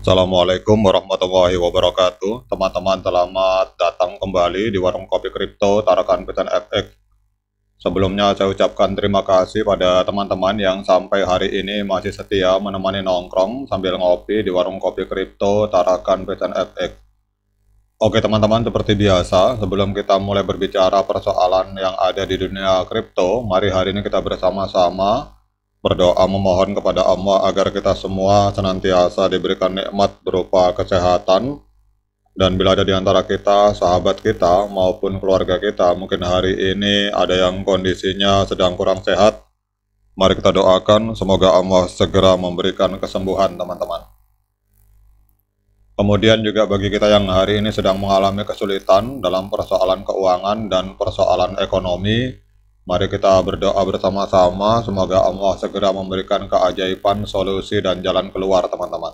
Assalamualaikum warahmatullahi wabarakatuh. Teman-teman, selamat datang kembali di Warung Kopi Kripto Tarakan Petan FX. Sebelumnya saya ucapkan terima kasih pada teman-teman yang sampai hari ini masih setia menemani nongkrong sambil ngopi di Warung Kopi Kripto Tarakan Petan FX. Oke teman-teman, seperti biasa, sebelum kita mulai berbicara persoalan yang ada di dunia kripto, mari hari ini kita bersama-sama berdoa memohon kepada Allah agar kita semua senantiasa diberikan nikmat berupa kesehatan, dan bila ada di antara kita, sahabat kita maupun keluarga kita, mungkin hari ini ada yang kondisinya sedang kurang sehat, mari kita doakan semoga Allah segera memberikan kesembuhan teman-teman. Kemudian juga bagi kita yang hari ini sedang mengalami kesulitan dalam persoalan keuangan dan persoalan ekonomi, mari kita berdoa bersama-sama, semoga Allah segera memberikan keajaiban, solusi, dan jalan keluar teman-teman.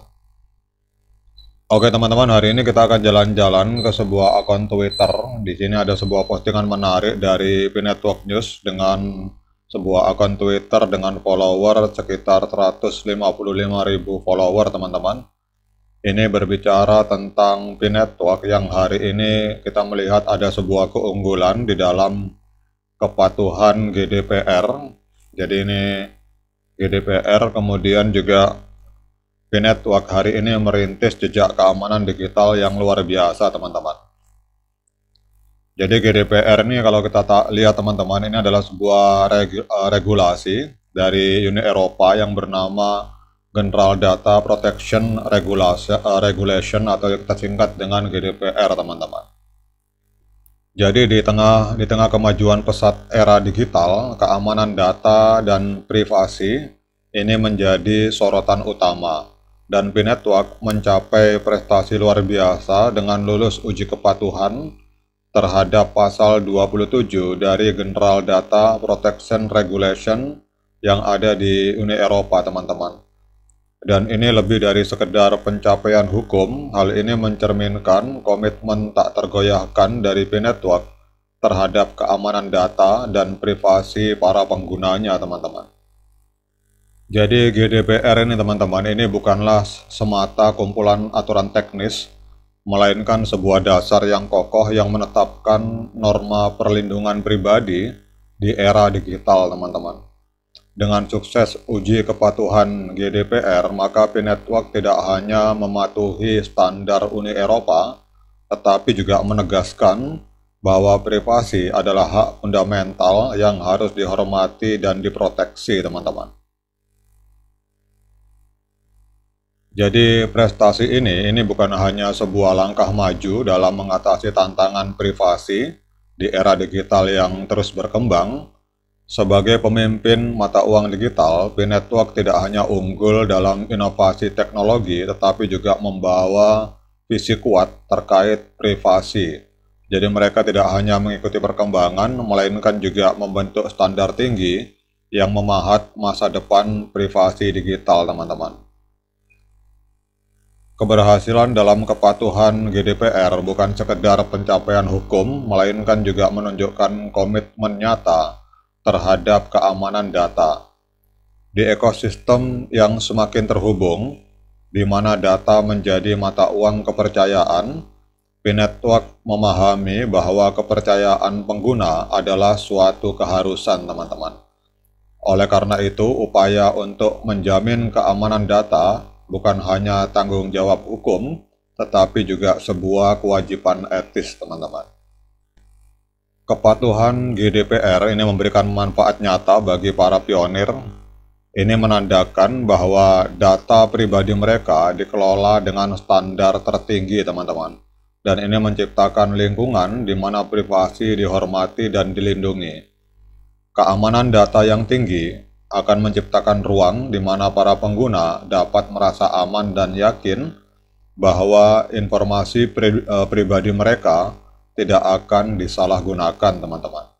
Oke teman-teman, hari ini kita akan jalan-jalan ke sebuah akun Twitter. Di sini ada sebuah postingan menarik dari P-Network News dengan sebuah akun Twitter dengan follower sekitar 155.000 follower teman-teman. Ini berbicara tentang P-Network yang hari ini kita melihat ada sebuah keunggulan di dalam kepatuhan GDPR. Jadi ini GDPR, kemudian juga P-Network hari ini merintis jejak keamanan digital yang luar biasa teman-teman. Jadi GDPR ini kalau kita lihat teman-teman, ini adalah sebuah regulasi dari Uni Eropa yang bernama General Data Protection Regulation atau kita singkat dengan GDPR teman-teman. Jadi di tengah kemajuan pesat era digital, keamanan data dan privasi ini menjadi sorotan utama, dan P-Network mencapai prestasi luar biasa dengan lulus uji kepatuhan terhadap pasal 27 dari General Data Protection Regulation yang ada di Uni Eropa teman-teman. Dan ini lebih dari sekedar pencapaian hukum, hal ini mencerminkan komitmen tak tergoyahkan dari P-Network terhadap keamanan data dan privasi para penggunanya teman-teman. Jadi GDPR ini teman-teman, ini bukanlah semata kumpulan aturan teknis, melainkan sebuah dasar yang kokoh yang menetapkan norma perlindungan pribadi di era digital teman-teman. Dengan sukses uji kepatuhan GDPR, maka P-Network tidak hanya mematuhi standar Uni Eropa, tetapi juga menegaskan bahwa privasi adalah hak fundamental yang harus dihormati dan diproteksi, teman-teman. Jadi prestasi ini bukan hanya sebuah langkah maju dalam mengatasi tantangan privasi di era digital yang terus berkembang. Sebagai pemimpin mata uang digital, P-Network tidak hanya unggul dalam inovasi teknologi, tetapi juga membawa visi kuat terkait privasi. Jadi mereka tidak hanya mengikuti perkembangan, melainkan juga membentuk standar tinggi yang memahat masa depan privasi digital, teman-teman. Keberhasilan dalam kepatuhan GDPR bukan sekedar pencapaian hukum, melainkan juga menunjukkan komitmen nyata terhadap keamanan data. Di ekosistem yang semakin terhubung, di mana data menjadi mata uang kepercayaan, P-Network memahami bahwa kepercayaan pengguna adalah suatu keharusan, teman-teman. Oleh karena itu, upaya untuk menjamin keamanan data bukan hanya tanggung jawab hukum, tetapi juga sebuah kewajiban etis, teman-teman. Kepatuhan GDPR ini memberikan manfaat nyata bagi para pionir. Ini menandakan bahwa data pribadi mereka dikelola dengan standar tertinggi, teman-teman. Dan ini menciptakan lingkungan di mana privasi dihormati dan dilindungi. Keamanan data yang tinggi akan menciptakan ruang di mana para pengguna dapat merasa aman dan yakin bahwa informasi pribadi mereka tidak akan disalahgunakan, teman-teman.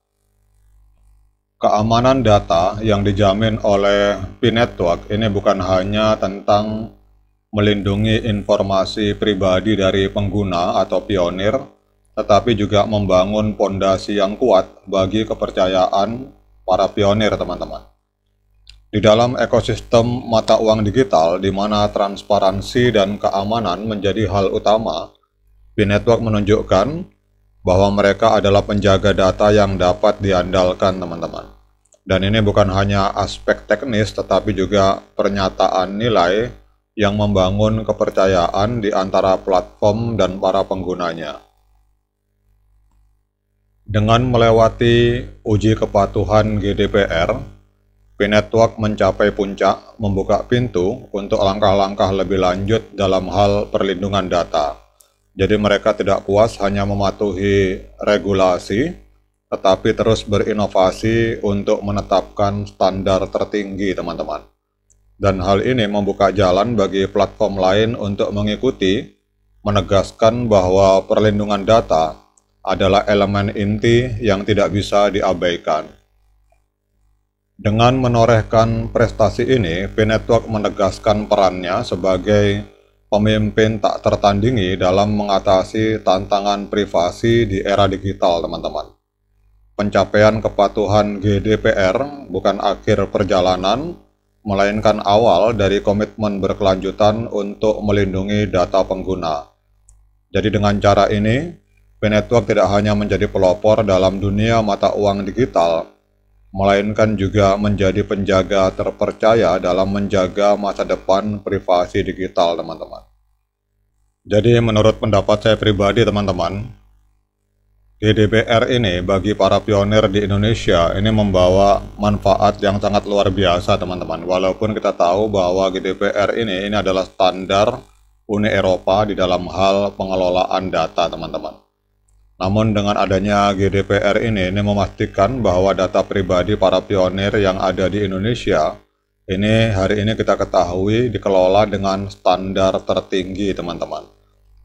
Keamanan data yang dijamin oleh P-Network ini bukan hanya tentang melindungi informasi pribadi dari pengguna atau pionir, tetapi juga membangun fondasi yang kuat bagi kepercayaan para pionir, teman-teman. Di dalam ekosistem mata uang digital, di mana transparansi dan keamanan menjadi hal utama, B-Network menunjukkan bahwa mereka adalah penjaga data yang dapat diandalkan, teman-teman. Dan ini bukan hanya aspek teknis, tetapi juga pernyataan nilai yang membangun kepercayaan di antara platform dan para penggunanya. Dengan melewati uji kepatuhan GDPR, B-Network mencapai puncak, membuka pintu untuk langkah-langkah lebih lanjut dalam hal perlindungan data. Jadi mereka tidak puas hanya mematuhi regulasi, tetapi terus berinovasi untuk menetapkan standar tertinggi, teman-teman. Dan hal ini membuka jalan bagi platform lain untuk mengikuti, menegaskan bahwa perlindungan data adalah elemen inti yang tidak bisa diabaikan. Dengan menorehkan prestasi ini, B-Network menegaskan perannya sebagai pemimpin tak tertandingi dalam mengatasi tantangan privasi di era digital, teman-teman. Pencapaian kepatuhan GDPR bukan akhir perjalanan, melainkan awal dari komitmen berkelanjutan untuk melindungi data pengguna. Jadi dengan cara ini, B-Network tidak hanya menjadi pelopor dalam dunia mata uang digital, melainkan juga menjadi penjaga terpercaya dalam menjaga masa depan privasi digital, teman-teman. Jadi menurut pendapat saya pribadi, teman-teman, GDPR ini bagi para pionir di Indonesia ini membawa manfaat yang sangat luar biasa, teman-teman. Walaupun kita tahu bahwa GDPR ini adalah standar Uni Eropa di dalam hal pengelolaan data, teman-teman. Namun dengan adanya GDPR ini memastikan bahwa data pribadi para pionir yang ada di Indonesia ini hari ini kita ketahui dikelola dengan standar tertinggi, teman-teman.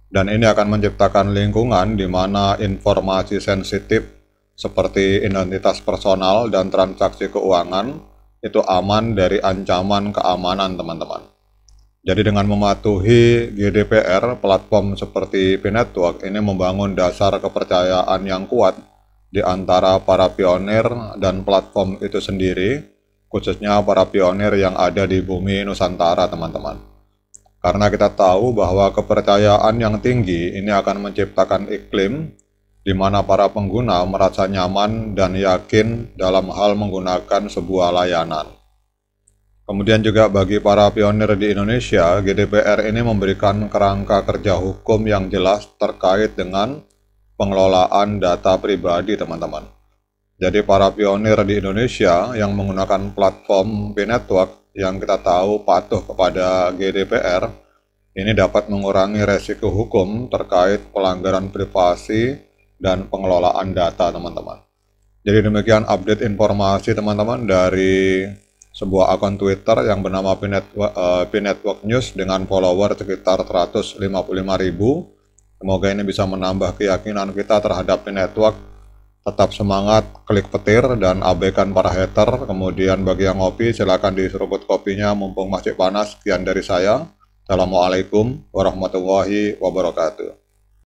Dan ini akan menciptakan lingkungan di mana informasi sensitif seperti identitas personal dan transaksi keuangan itu aman dari ancaman keamanan, teman-teman. Jadi dengan mematuhi GDPR, platform seperti B-Network ini membangun dasar kepercayaan yang kuat di antara para pionir dan platform itu sendiri, khususnya para pionir yang ada di bumi Nusantara, teman-teman. Karena kita tahu bahwa kepercayaan yang tinggi ini akan menciptakan iklim di mana para pengguna merasa nyaman dan yakin dalam hal menggunakan sebuah layanan. Kemudian juga bagi para pionir di Indonesia, GDPR ini memberikan kerangka kerja hukum yang jelas terkait dengan pengelolaan data pribadi, teman-teman. Jadi para pionir di Indonesia yang menggunakan platform B-Network yang kita tahu patuh kepada GDPR, ini dapat mengurangi resiko hukum terkait pelanggaran privasi dan pengelolaan data, teman-teman. Jadi demikian update informasi, teman-teman, dari sebuah akun Twitter yang bernama B-Network News dengan follower sekitar 155.000. Semoga ini bisa menambah keyakinan kita terhadap B-Network. Tetap semangat, klik petir dan abaikan para hater. Kemudian bagi yang ngopi silakan diseruput kopinya mumpung masih panas. Sekian dari saya. Assalamualaikum warahmatullahi wabarakatuh.